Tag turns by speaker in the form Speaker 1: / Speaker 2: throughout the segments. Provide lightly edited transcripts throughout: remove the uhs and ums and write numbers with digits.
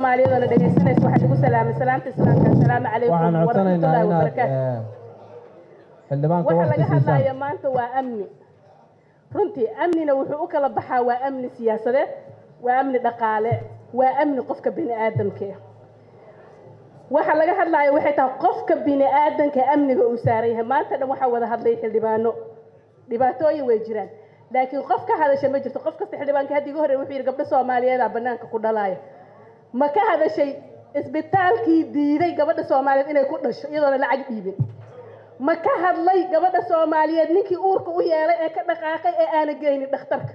Speaker 1: Soomaaliyada dhageysanaysa waxa lagu salaamay salaanta islaamka assalaamu calaykum wa rahmatullaahi wa barakaatuh xildhibaanka waxa laga hadlayo maanta waa amni runtii amnina wuxuu u kala baxaa waa amni siyaasadeed waa amni dhaqaale waa amni qofka bini aadamka waxa laga hadlayo waxay tahay qofka bini aadamka amniga uu saaran yahay maanta dhan waxa wada hadlay xildhibaano dhibaatooyin way jiraan laakiin qofka hadasha ma jirto qof kasta xildhibaanka hadii hore wuxuu yiri gabdho Soomaaliyeed banaanka ku dhalaya ma ka hadashay isbitaalkii diiday gabadha Soomaaliyeed inay ku dhasho iyadoo lacag dhiibin ma ka hadlay gabadha Soomaaliyeed ninkii uurka u yeelay ee ka dhaqaaqay ee aan geeynin dhakhtarka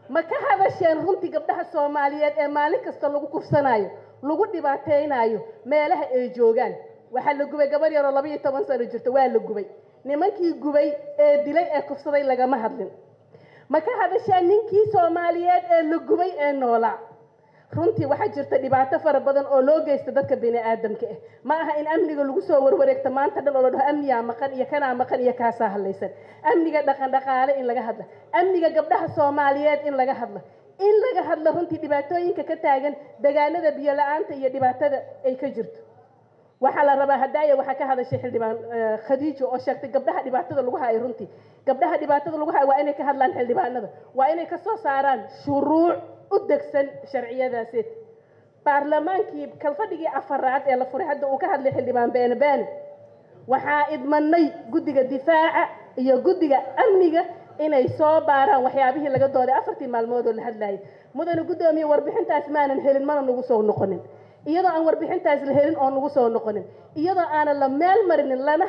Speaker 1: ma ka hadasheen runtii gabdhaha Soomaaliyeed ee maalin kasta lagu kufsanayo lagu dhibaateynayo meelaha ay joogan waxa la gubay gabar yar oo 12 sano jirta waa la gubay nimankii gubay ee dilay ee kufsaday lagama hadlin ma ka hadasheen ninkii Soomaaliyeed ee la gubay ee noolaa runtii waxa jirta dhibaato fara badan oo loo geysto dadka bini aadamka ma aha in amniga lagu soo warwareegto maanta dhan oo la dhaho amniga maqan iyo kana maqan iyo kaasa hadlaysan amniga dhaqan dhaqaale in laga hadlo amniga gabdhaha Soomaaliyeed in laga hadlo runtii dhibaatooyinka ka taagan deegaanada biyo la'aanta iyo dhibaatada ay ka jirto waxa la rabaa hadaaya waxa ka hadashay xildhibaan Khadiijo oo sheegtay gabdhaha dhibaatada lagu hayo runtii gabdhaha dhibaatada lagu hayo waa inay ka hadlaan xildhibaanada waa inay ka soo saaraan shuruuc u degsan sharciyadaasi baarlamaankii kalfadhigii afaraad ee la furay hadda uu ka hadlay xildhibaan been waxa idmanay guddiga difaaca iyo guddiga amniga inay soo baaraan waxyaabihii laga dooday 4 maalmood oo la hadlayay mudane gudoomiye warbixintaas maanan helin mana nagu soo noqonin iyadoo aan warbixintaas la helin oo nagu soo noqonin iyadoo aan la meel marinin lana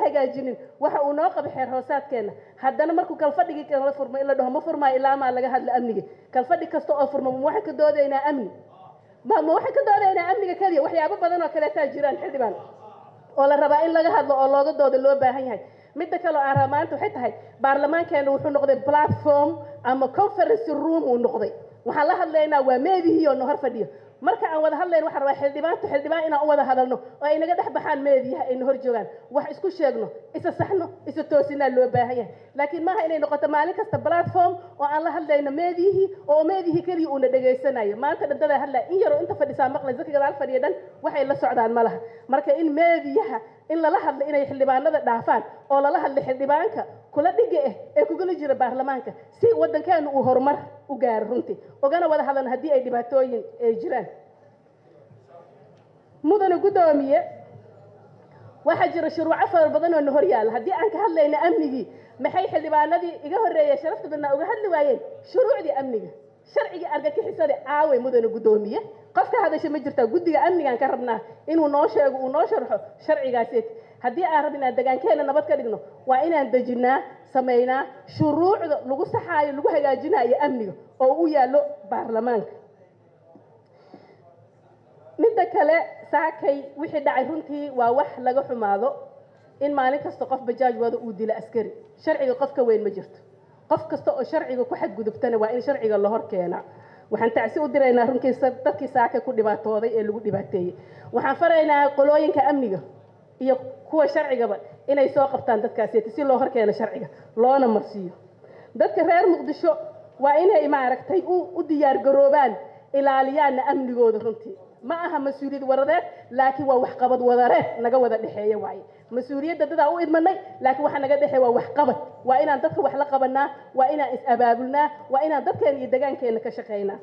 Speaker 1: hagaajinin waxa uu noo qabo xeer hoosaadkeena haddana markuu kalfadhigii kala furmay ila dhaho ma furmay ilaa ma laga hadla amniga kalfadhi kasta oo furmo waxa ka doodaynaa amni ma waxa ka doodaynaa amniga kaliya waxyaabo badan oo kale taa jiraan xildhibaan oo la rabaa in laga hadlo oo looga doodo loo baahan yahay midda kale oo aan maanta waxay tahay baarlamaankeena wuxuu noqday platform ama conference room uu noqday waxa la hadlaynaa waa meedihii oo hor fadhiyo marka aan wada hadlayno waxa rabaa xildhibaan inaan u wada hadalno oo ay naga dhaxbaxaan meediyaha ay hor joogan wax isku sheegno isa saxno isa toosina loo baahan yahay laakiin maaha inay noqoto maalin kasta platform oo aan la hadlayno meedihii kaliya uu na dhageysanayo maanta dhantada hadlaa in yar oo inta fadhisaa maqlay dadka gadaal fadhiya dhan waxay la socdaan malaha marka in meediyaha in la hadlo inay xildhibaanada dhaafaan oo la hadlo xildhibaanka kula dhiga ee kugula jira baarlamaanka si wadankeenu uu horumar u gaaro runtii ogana wada hadalna hadii ay dhibaatooyin ay jiraan mudane gudoomiye waxa jira shuruuc fara badan oo hor yaal hadii aan ka hadlayna amnigi maxay xildhibaanadii iga horeeyay sharafta badna uga hadli waayeen shuruucdii amniga sharciga argagixisada caaway mudane gudoomiye qofka hadasha ma jirta guddiga amnigan ka rabnaa inuu noo sheego uu noo sharxo sharcigaasi hadii aan rabnaa deegaankeena nabad ka dhigno waa inaan dajinaa sameeynaa shuruucda lagu saxaayo lagu hagaajinayo amniga oo u yaalo baarlamaanka midda kale saakay wixii dhacay runtii waa wax laga xumaado in maalin kasta qof bajaaj wada uu dilo askari sharciga qofka weyn ma jirto qof kasta oo sharciga ku xadgudubtana waa in sharciga la hor keenaa waxaan tacsi u diraynaa runtii dadkii saakay ku dhibaatooday ee lagu dhibaateeyay waxaan faraynaa qolooyinka amniga iyo kuwa sharcigaba inay soo qabtaan dadkaasi si loo hor keeno sharciga loona marsiyo dadka reer Muqdisho waa inay maaragtay u diyaar garoobaan ilaaliyaan amnigooda runtii ma aha mas'uuliyad waradeed laakiin waa wax qabad wadareed naga wada dhaxeeyo waay mas'uuliyadda dad u idmanay laakiin waxa naga dhaxeeyo waa wax qabad waa inaan dadka wax la qabanaa waa inaan is abaabulnaa waa inaan dadkeena iyo deegaankeena ka shaqeynaa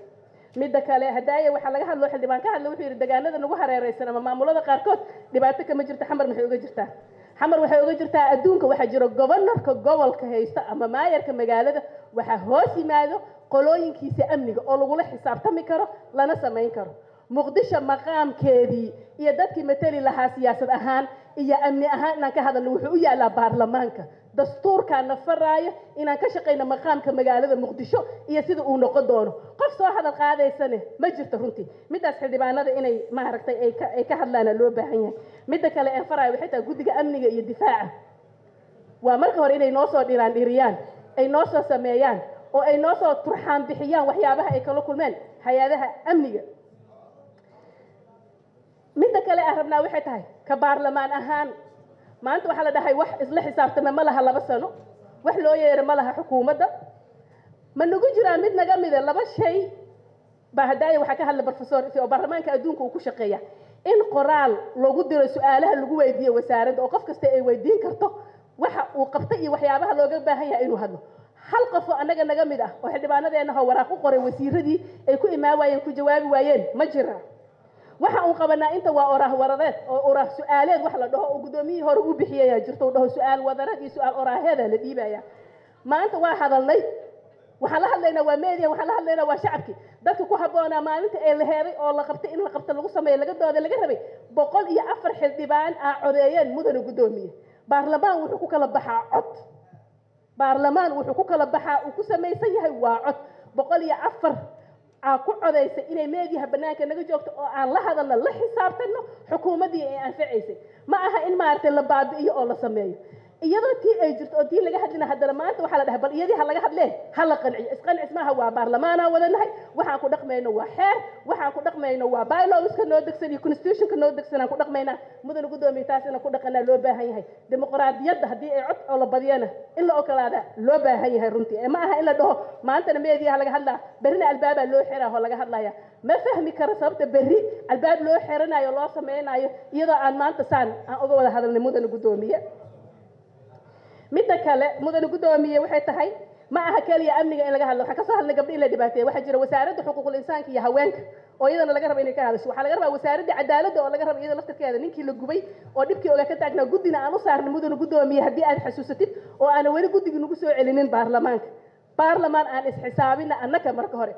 Speaker 1: midda kale hadaaya waxa laga hadlo xildhibaan ka hadlo wuxuu yiri deegaanada nagu hareeraysan ama maamulada qaarkood dhibaato kama jirto xamar maxay uga jirtaa xamar waxay uga jirtaa adduunka waxa jiro governorka gobolka haysta ama maayarka magaalada waxa hoos yimaado qolooyinkiisa amniga oo lagu la xisaabtami karo lana sameyn karo muqdisho maqaamkeedii iyo dadkii matali lahaa siyaasad ahaan iyo amni ahaan inaan ka hadalno wuxuu u yaalaa baarlamaanka dastuurkaana faraayo inaan ka shaqeyno maqaamka magaalada muqdisho iyo sida uu noqon doono qof soo hadal qaadaysane ma jirto runtii midaas xildhibaanada inay maaragtay ay ka hadlaan loo baahan yahay midda kale ee faraayo waxay tahay guddiga amniga iyo difaaca waa marka hore inay noo soo dhiriyaan ay noo soo sameeyaan oo ay noo soo turxaan bixiyaan waxyaabaha ay kala kulmeen hay'adaha amniga midda kale aan rabnaa waxay tahay ka baarlamaan ahaan maanta waxa la dhahay wax isla xisaabtama ma laha 2 sano wax loo yeero ma laha xukuumadda ma nagu jiraa mid naga mid 2 shay bahadaaya waxa ka hadla professor fi baarlamaanka adduunka uu ku shaqeeya in qoraal loogu diro su'aalaha lagu weydiiyo wasaaradda oo qof kasta ay weydiin karto waxa uu qabtay iyo waxyaabaha looga baahan yahay inuu hadlo hal qof oo anaga naga mid ah oo xildhibaanadeena ha waraaq u qoray wasiiradii ay ku imaawayeen ku jawaabi waayeen ma jira waxa uu qabanaa inta waa oraah waradeed oo oraah su'aaleed wax la dhaho oo gudoomiyihii hore u bixiyay jirto oo dhaho su'aal wadareed iyo su'aal oraaheeda la dhiibaya maanta waa hadalnay waxa la hadlaynaa waa media waxa la hadlaynaa waa shacabki dadku ku haboonaa maalinta ay la heeray oo la qabtay in la qabto lagu sameeyo laga dooday laga rabay 104 xildhibaan ah codeeyeen mudane gudoomiye baarlamaan wuxuu ku kala baxaa cod baarlamaan wuxuu ku kala baxaa uu ku sameeysan yahay waa cod 104 ku codeysay inay meediyaha banaanka naga joogto oo aan la hadalna la xisaabtano xukuumadii ay anfacaysay ma aha in maartay la baabi'iyo oo la sameeyo iyadoo tii ay jirto oo tii laga hadlina haddana maanta waxaa la dhahay bal iyadii ha laga hadlee ha la qanciyo isqancis maaha waa baarlamaana wadanahay waxaan ku dhaqmayno waa xeer waxaan ku dhaqmayno waa bylawska noo degsan iyo constitutionka noo degsan aan ku dhaqmaynaa mudane gudoomiye taasina ku dhaqanaa loo baahan yahay dimuqraadiyadda haddii ay cod oo la badiyana in la ogolaada loo baahan yahay runtii ma aha in la dhaho maantana meediyaha laga hadlaa berrina albaabaa loo xiraa oo laga hadlaya ma fahmi karo sababta berri albaab loo xiranayo loo samaynayo iyadoo aan maanta saan aan uga wada hadalnay mudane gudoomiye midda kale mudane gudoomiye waxay tahay ma aha kaliya amniga in laga hadlo waxa ka soo hadlay gabdho in la dhibaateeyo waxa jira wasaaradda xuquuqul insaanka iyo haweenka oo iyadana laga rabo inay ka hadasho waxa laga rabaa wasaaradda cadaaladda oo laga rabo iyada laftirkeeda ninkii la gubay oo dhibkii oga ka taagnaa gudina aan u saarnay mudane gudoomiye haddii aad xasuusatid oo aan weli guddiga nagu soo celinin baarlamaanka baarlamaan aan isxisaabina annaka marka hore